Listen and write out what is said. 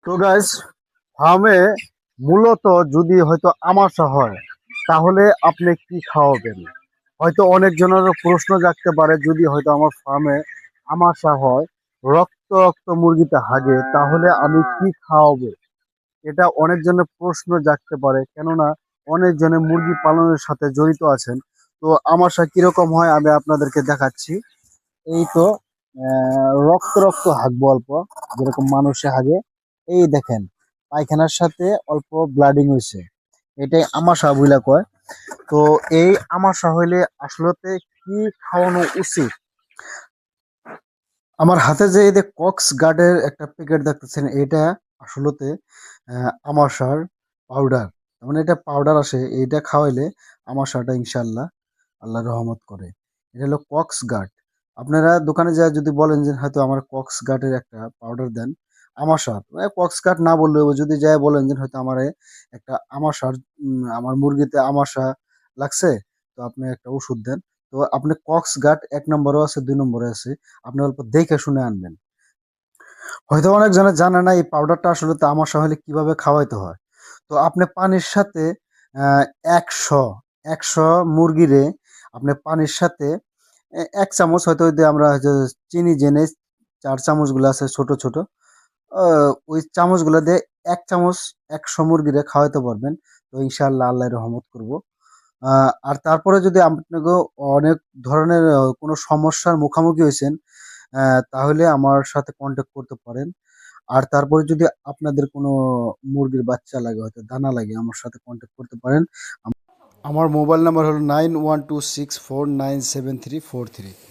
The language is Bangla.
তো গাইস, ফার্মে মূলত যদি হয়তো আমাশা হয় তাহলে আপনি কি খাওয়াবেন? হয়তো অনেক জনের প্রশ্ন জাগতে পারে, যদি হয়তো আমার ফার্মে আমাশা হয়, রক্ত রক্ত মুরগিতে হাগে, তাহলে আমি কি খাওয়াবো? এটা অনেক জনের প্রশ্ন জাগতে পারে, কেননা অনেক জনে মুরগি পালনের সাথে জড়িত আছেন। তো আমাশা কিরকম হয় আমি আপনাদেরকে দেখাচ্ছি। এই তো রক্ত রক্ত হাগবো অল্প, যেরকম মানুষে হাগে। এই দেখেন, পায়খানার সাথে অল্প ব্লাডিং হয়েছে, এটাই আমাশা বুইলা কয়। তো এই আমাশা হইলে আসলতে কি খাওয়ানো উচিত? আমার হাতে যে এই যে কক্স গার্ডের একটা প্যাকেট দেখতেছেন, এটা আসলতে আমাশার পাউডার। মানে এটা পাউডার আসে, এইটা খাওয়াইলে আমাশাটা ইনশাল্লাহ আল্লাহ রহমত করে। এটা হলো কক্স গার্ড। আপনারা দোকানে যা যদি বলেন যে হয়তো আমার কক্স গার্ডের একটা পাউডার দেন আমাশার, কক্স গার্ড না বললেও যদি যাই বলেন যে হয়তো আমার একটা আমাশার, আমার মুরগিতে আমাশা লাগছে, তো আপনি একটা ওষুধ দেন। তো আপনি কক্স গার্ড 1 নম্বরও আছে, 2 নম্বরে আছে, আপনি অল্প দেখে শুনে আনবেন। হয়তো অনেক জনে জানে না এই পাউডারটা আসলে তো আমাশা হলে কিভাবে খাওয়াইতে হয়। তো আপনি পানির সাথে আহ, 100 মুরগিরে আপনি পানির সাথে 1 চামচ, হয়তো ওই যে আমরা যে চিনি জেনে 4 চামচ গুলো আছে ছোট ছোট, ওই চামচ গুলো দিয়ে 1 চামচ 100 মুরগিরে খাওয়াইতে পারবেন। তো ইনশাআল্লাহ আল্লাহ রহমত করব। আর তারপরে যদি আপনাকে অনেক ধরনের কোনো সমস্যার মুখোমুখি হয়েছেন, তাহলে আমার সাথে কন্ট্যাক্ট করতে পারেন। আর তারপরে যদি আপনাদের কোনো মুরগির বাচ্চা লাগে, হয়তো দানা লাগে, আমার সাথে কন্ট্যাক্ট করতে পারেন। আমার মোবাইল নাম্বার হলো 9126497343।